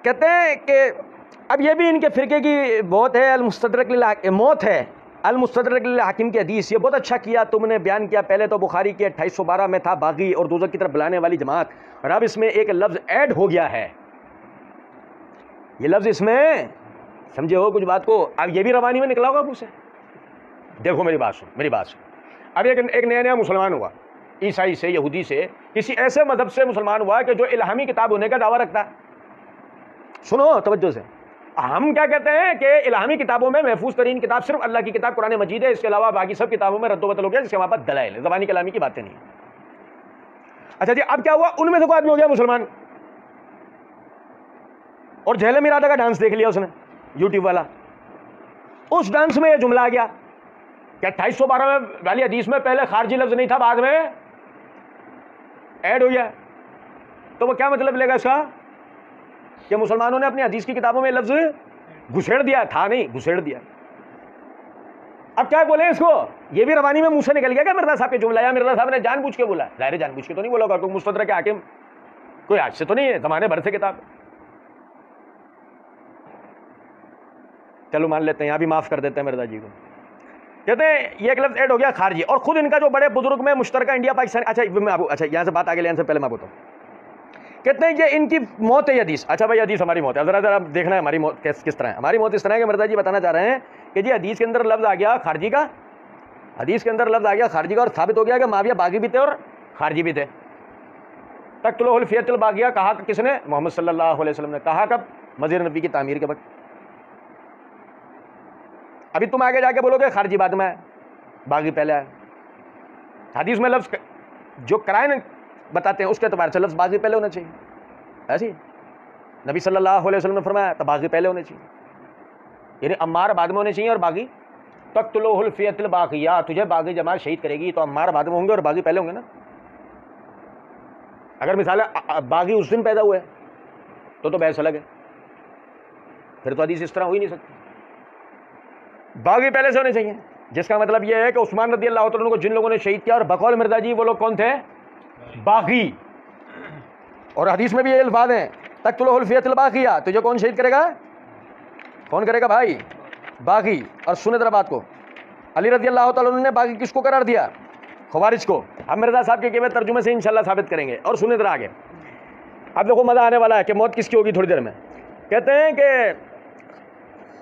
कहते हैं कि अब ये भी इनके फिरके की बहुत है, अल-मुस्तदरक मौत है अल-मुस्तदरक हाकिम की हदीस। ये बहुत अच्छा किया तुमने बयान किया। पहले तो बुखारी के 2812 में था बागी और दोज़ख की तरफ बुलाने वाली जमात, और अब इसमें एक लफ्ज़ ऐड हो गया है। ये लफ्ज़ इसमें समझे हो कुछ बात को, अब ये भी रवानी में निकला होगा मुझसे। देखो मेरी बात सुन। अब एक नया मुसलमान हुआ, ईसाई से, यहूदी से, किसी ऐसे मजहब से मुसलमान हुआ कि जो इल्हामी किताब होने का दावा रखता है। सुनो तवज्जो से, हम क्या कहते हैं कि इल्हामी किताबों में महफूज तरीन किताब सिर्फ अल्लाह की किताब कुरान मजीद है, इसके अलावा बाकी सब किताबों में रद्दो-बदल हो गया, जिसके हमारे पास दलाइल है, ज़बानी कलामी की बातें नहीं। अच्छा जी, अब क्या हुआ, उनमें से कोई आदमी हो गया मुसलमान, और झेलम इरादा का डांस देख लिया उसने, यूट्यूब वाला। उस डांस में यह जुमला आ गया कि 2812 में वाली हदीस में पहले खारजी लफ्ज नहीं था, बाद में ऐड हो गया। तो वो क्या मतलब लेगा इसका कि मुसलमानों ने अपनी हदीस की किताबों में लफ्ज घुसेड़ दिया था, नहीं घुसेड़ दिया। अब क्या बोले इसको, ये भी रवानी में मुंह से निकल गया क्या मिर्जा साहब के जुमला, या मिर्जा साहब ने जानबूझ के बोला? जाहिर जानबूझ के तो नहीं बोला होगा, क्योंकि मुस्तदरक के हाकिम कोई आज से तो नहीं है, जमाने भर से किताब। चलो मान लेते हैं, यहां भी माफ कर देते हैं मिर्जा जी को। कहते हैं ये एक लफ्ज ऐड हो गया खारजी, और खुद इनका जो बड़े बुजुर्ग में मुश्तरका इंडिया पाकिस्तान, अच्छा यहां से बात आगे लेने से पहले मैं बताऊं, कहते हैं ये इनकी मौत है हदीस। अच्छा भाई हदीस हमारी मौत है, जरा देखना है हमारी मौत किस तरह है। हमारी मौत इस तरह है कि मिर्जा जी बताना चाह रहे हैं कि जी हदीस के अंदर लफ्ज आ गया खारजी का, हदीस के अंदर लफ्ज आ गया खारजी का, और साबित हो गया कि माविया बागी भी थे और खारजी भी थे। तक़्तुलुहुल फ़ियतुल बागिया कहा किसने? मोहम्मद सल्लल्लाहु अलैहि वसल्लम ने। कहा कब? मस्जिद नबी की तामीर के वक्त। अभी तुम आगे जाके बोलोगे खारजी बाद में है, बागी पहले है। हदीस में लफ्ज जो कराए बताते हैं उसके एतबार से लफ्ज बागी पहले होना चाहिए, ऐसी नबी सल्लल्लाहु अलैहि वसल्लम ने फरमाया, तो बागी पहले होने चाहिए, यानी अम्मार बाद में होने चाहिए और बागी। तक़्तुलुहुल फ़ियतुल बागिया, तुझे बागी जमात शहीद करेगी तो अम्मार बाद में होंगे और बागी पहले होंगे ना। अगर मिसाल बागी उस दिन पैदा हुए तो बहस अलग है, फिर तो हदीस इस तरह हो ही नहीं सकती। बागी पहले से होने चाहिए, जिसका मतलब यह है कि उस्मान रज़ी अल्लाह तआला को जिन लोगों ने शहीद किया, और बकौल मिर्जा जी वो लोग कौन थे? बागी। और हदीस में भी ये अल्फाज हैं, तक़्तुलुहुल फ़ियतुल बागिया, तुझे कौन शहीद करेगा? कौन करेगा भाई? बागी। और सुने जरा बात को, अली रज़ी अल्लाह तआला ने बागी किसको करार दिया? खवारिज को। हम मिर्जा साहब के केवल तर्जुमे से इंशाल्लाह साबित करेंगे। और सुने जरा आगे, अब देखो मजा आने वाला है कि मौत किसकी होगी थोड़ी देर में। कहते हैं कि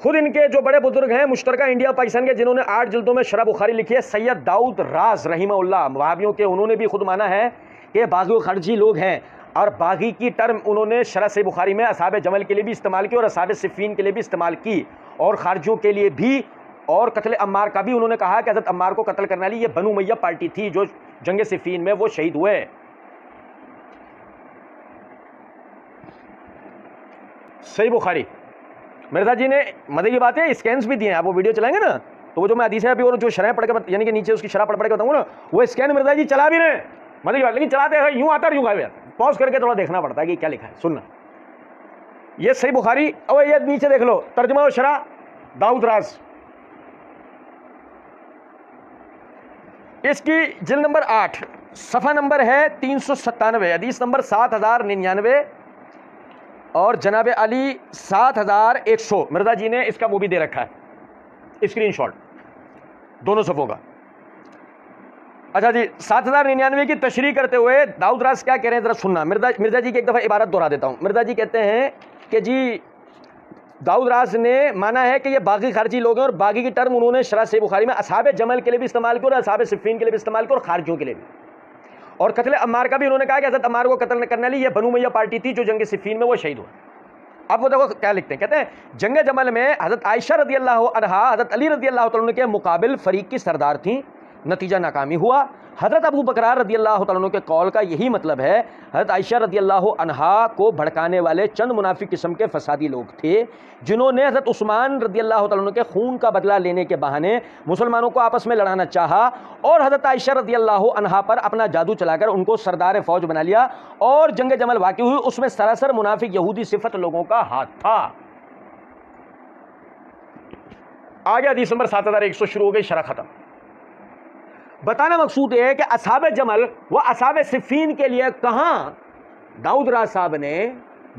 खुद इनके जो बड़े बुजुर्ग हैं मुश्तरका इंडिया पाकिस्तान के, जिन्होंने 8 जिल्दों में शरह बुखारी लिखी है, सैयद दाऊद राज रहीमहुल्लाह, वहाबियों के, उन्होंने भी खुद माना है कि बागी खर्जी लोग हैं, और बागी की टर्म उन्होंने शरह से बुखारी में असहाब जमल के लिए भी इस्तेमाल की और असहाब सिफ़ीन के लिए भी इस्तेमाल की, और खारजियों के लिए भी। और कत्ल अम्मार का भी उन्होंने कहा कि हज़रत अम्मार को कत्ल करने वाली ये बनु उमय्या पार्टी थी जो जंग सिफ़ीन में वो शहीद हुए। सही बुखारी, मिर्जा जी ने मजे की बात है, स्कैन्स भी दिए हैं, आप वो वीडियो चलाएंगे ना तो वो जो मैं हदीस है अभी और जो शरह पढ़ के यानी कि नीचे उसकी शरह पढ़ के बताऊंगा ना, वो स्कैन मिर्जा जी चला भी रहे हैं, मजे की बात। लेकिन चलाते हैं यूं आता यूं गायब, पॉज करके थोड़ा देखना पड़ता है कि क्या लिखा है। सुनना, ये सही बुखारी, और ये नीचे देख लो तर्जुमा और शरह दाऊद राज, इसकी जिल्द नंबर 8 सफ़ा नंबर है 397, हदीस नंबर 7099, और जनाब अली 7100। मिर्जा जी ने इसका वो भी दे रखा है स्क्रीनशॉट दोनों सफ़ों का। अच्छा जी, 7099 की तशरीह करते हुए दाऊद राज क्या कह रहे हैं जरा सुनना। मिर्जा जी की एक दफ़ा इबारत दोहरा देता हूँ। मिर्जा जी कहते हैं कि जी दाऊद राज ने माना है कि ये बागी खारजी लोग हैं, और बागी की टर्म उन्होंने शरह से बुखारी में असहाब जमल के लिए भी इस्तेमाल की और असहाब सिफ़ीन के लिए भी इस्तेमाल की और खारजियों के लिए भी। और कत्ल अम्मार का भी उन्होंने कहा कि हज़रत अम्मार को कत्ल करने वाली ये बनु उमय्या पार्टी थी जो जंग सिफ़ीन में वो शहीद हुआ। अब वो देखो क्या लिखते हैं, कहते हैं जंग जमल में हज़रत आयशा रज़ी अल्लाह अन्हा हज़रत अली रज़ी अल्लाह तआला के मुकाबिल फ़रीक की सरदार थी, नतीजा नाकामी हुआ। हज़रत अबू बकर रज़ी अल्लाह तआला के कौल का यही मतलब है, हज़रत आयशा रज़ी अल्लाह अन्हा को भड़काने वाले चंद मुनाफिक किस्म के फसादी लोग थे, जिन्होंने हज़रत उस्मान रज़ी अल्लाह तआला के खून का बदला लेने के बहाने मुसलमानों को आपस में लड़ाना चाहा, और हज़रत आयशा रज़ी अल्लाह अन्हा पर अपना जादू चलाकर उनको सरदार फ़ौज बना लिया, और जंग जमल वाक़ई हुई, उसमें सरासर मुनाफिक यहूदी सिफत लोगों का हाथ था। आगे हदीस नंबर 7100 शुरू हो गई, शरह खत्म। बताना मकसूद है कि असहाब जमल व असहाब सिफ़ीन के लिए कहां दाऊद राज साहब ने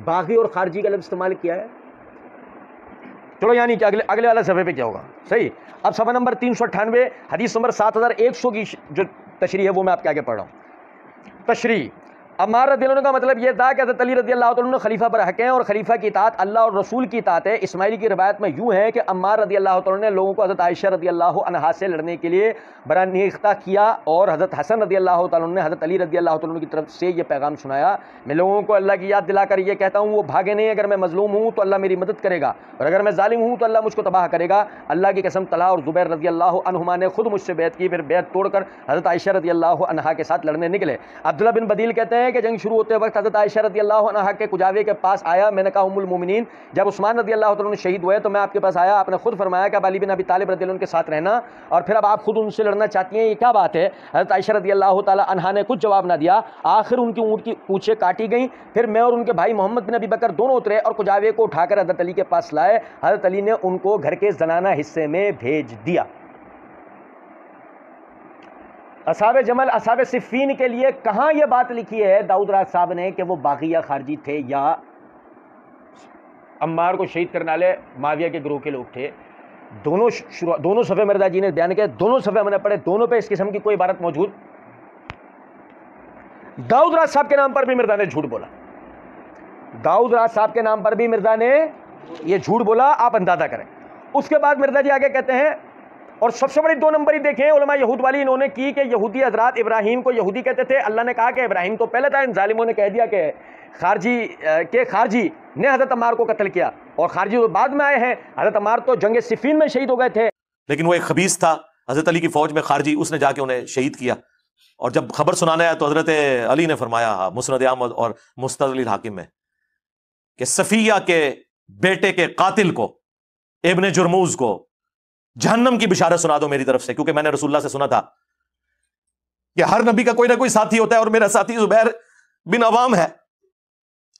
बागी और खारजी का लफ्ज़ इस्तेमाल किया है। चलो यानी कि अगले अगले वाला सफ़े पे क्या होगा, सही। अब सफ़ा नंबर 398 हदीस नंबर 7100 की जो तशरीह है वो मैं आपके आगे पढ़ रहा हूँ। तशरीह अम्मार रज़ियल्लाहु अन्हु का मतलब ये था कि हज़रत अली रज़ियल्लाहु अन्हु खलीफा पर हक़ हैं और खलीफा की इताअत अल्लाह और रसूल की इताअत है। इस्माइली की रिवायत में यूँ है कि अम्मार रज़ियल्लाहु अन्हु ने लोगों को हज़रत आयशा रज़ियल्लाहु अन्हा से लड़ने के लिए बरानीख्ता किया और हज़रत हसन रज़ियल्लाहु अन्हु ने हज़रत अली रज़ियल्लाहु अन्हु की तरफ से ये पैगाम सुनाया, मैं लोगों को अल्लाह की याद दिलाकर ये कहता हूँ वो भागे नहीं, अगर मैं मजलूम हूँ तो अल्लाह मेरी मदद करेगा और अगर मैं जालिम हूँ तो अल्लाह मुझको तबाह करेगा। अल्लाह की कसम तलहा और ज़ुबैर रज़ियल्लाहु अन्हुमा ने खुद मुझसे बैत की, फिर बैत तोड़कर हज़रत आयशा रज़ियल्लाहु अन्हा के साथ लड़ने निकले। अब्दुल्लाह बिन बदील कहते हैं कि जंग शुरू होते वक्त हज़रत आयशा रज़ियल्लाहु अन्हा के कुजावे के पास आया, मैंने कहा उम्मुल मोमिनीन जब उस्मान रज़ियल्लाहु अन्हु शहीद हुए तो मैं आपके पास आया, आपने खुद फरमाया कि अली बिन अबी तालिब रज़ियल्लाहु अन्हु के साथ रहना और फिर अब आप खुद उनसे लड़ना चाहती हैं, ये क्या बात है। हज़रत आयशा रज़ियल्लाहु ताला अन्हा ने कुछ जवाब ना दिया। आखिर उनकी ऊँट की पूंछें काटी गई, फिर मैं और उनके भाई मोहम्मद बिन अबी बकर दोनों उतरे और कुजावे को उठाकर हज़रत अली के पास लाए। हज़रत अली ने उनको घर के ज़नाना हिस्से में भेज दिया। असहाबे जमल असहाबे सिफ़ीन के लिए कहाँ यह बात लिखी है दाऊद राज साहब ने कि वो बागी या खारजी थे या अम्मार को शहीद करने वाले माविया के ग्रोह के लोग थे। दोनों सफ़े मिर्ज़ा जी ने बयान किया, दोनों सफ़े हमने पढ़े, दोनों पे इस किस्म की कोई इबारत मौजूद। दाऊद राज साहब के नाम पर भी मिर्ज़ा ने झूठ बोला, दाऊद राज साहब के नाम पर भी मिर्ज़ा ने ये झूठ बोला, आप अंदाज़ा करें। उसके बाद मिर्ज़ा जी आगे कहते हैं और सबसे बड़ी 2 नंबरी देखें उलमा यहूद वाली इन्होंने की कि यहूदी हजरात इब्राहिम को यहूदी कहते थे। अल्लाह ने कहा कि इब्राहिम तो पहले था, इन जालिमों ने कह दिया कि खारजी ने हज़रत अम्मार को कत्ल किया और खारजी तो बाद में आए हैं। हज़रत अम्मार तो जंग सिफ़ीन में शहीद हो गए थे, लेकिन वो एक खबीस था हज़रत अली की फ़ौज में खारजी, उसने जाके उन्हें शहीद किया। और जब खबर सुनाने आया तो हज़रत अली ने फरमाया मुस्नद अहमद और मुस्तदरिल हाकिम में कि सफ़िया के बेटे के कातिल को इब्ने जुर्मूज को जहन्नम की बिशारत सुना दो मेरी तरफ से, क्योंकि मैंने रसूलुल्लाह से सुना था कि हर नबी का कोई ना कोई साथी होता है और मेरा साथी ज़ुबैर बिन अवाम है।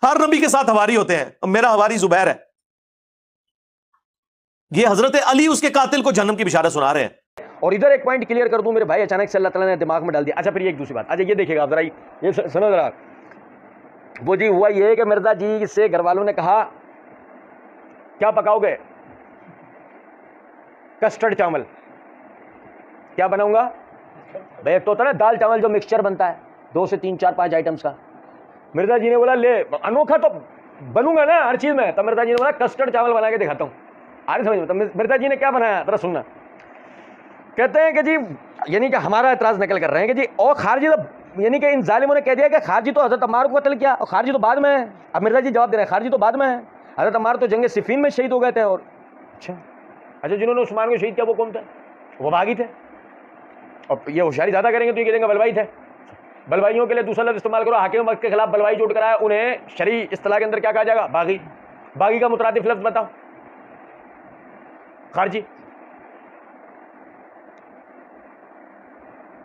हर नबी के साथ हवारी होते हैं और मेरा हवारी ज़ुबैर है। ये हजरत अली उसके कातिल को जहन्नम की बिशारत सुना रहे हैं। और इधर एक पॉइंट क्लियर कर दूं मेरे भाई, अचानक से अल्लाह ताला ने दिमाग में डाल दिया। अच्छा फिर एक दूसरी बात, अच्छा ये देखिएगा जरा, ये सुनो जरा। वो जी हुआ ये कि मिर्ज़ा जी से घर वालों ने कहा क्या पकाओगे, कस्टर्ड चावल। क्या बनाऊंगा भाई, एक तो होता है ना दाल चावल जो मिक्सचर बनता है 2 से 3 4 5 आइटम्स का। मिर्ज़ा जी ने बोला ले अनोखा तो बनूंगा ना हर चीज़ में, तो मिर्ज़ा जी ने बोला कस्टर्ड चावल बना के दिखाता हूँ। आगे समझ में, तो मिर्ज़ा जी ने क्या बनाया जरा सुनना। कहते हैं कि जी यानी कि हमारा एतराज़ नकल कर रहे हैं कि जी और खारजी तो यानी कि इन जालिमों ने कह दिया कि खारजी तो हज़रत अम्मार को कत्ल किया और खारजी तो बाद में है। अब मिर्ज़ा जी जवाब दे रहे हैं खारजी तो बाद में है, हज़रत अम्मार तो जंग सिफ़ीन में शहीद हो गए थे। और अच्छा जिन्होंने उस्मान को शहीद किया वो कौन थे, वो बागी थे। और ये होशियारी ज़्यादा करेंगे तो ये कहेंगे बलवाई थे। बलवाइयों के लिए दूसरा लफ्ज़ इस्तेमाल करो, हाकिम वक्त के खिलाफ बलवाई जोड़ कराया, उन्हें शरई इस्तिलाह के अंदर क्या कहा जाएगा, बागी। बागी का मुतरादिफ लफ्ज़ बताओ, खारजी।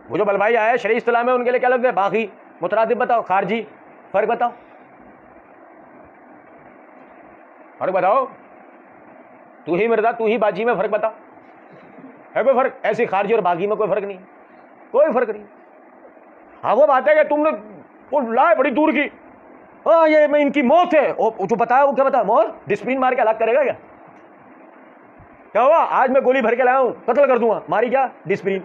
वो जो बलवाई आया है शरई इस्तिलाह में उनके लिए क्या लफ्ज़ है, बागी। मुतरादिफ बताओ, खारजी। फ़र्क बताओ, फ़र्क बताओ। तू ही मिर्ज़ा तू ही बाजी में फ़र्क बताओ, है कोई फ़र्क? ऐसी खारजी और बागी में कोई फ़र्क नहीं, कोई फ़र्क नहीं। हाँ वो बात है कि तुमने वो लाए बड़ी दूर की, हाँ ये मैं इनकी मौत है, जो बताया वो क्या बताया, मौत डिस्प्लिन मार के हलाक करेगा क्या? क्या हुआ आज मैं गोली भर के लाया हूँ कत्ल कर दूंगा, मारी क्या डिस्प्लिन।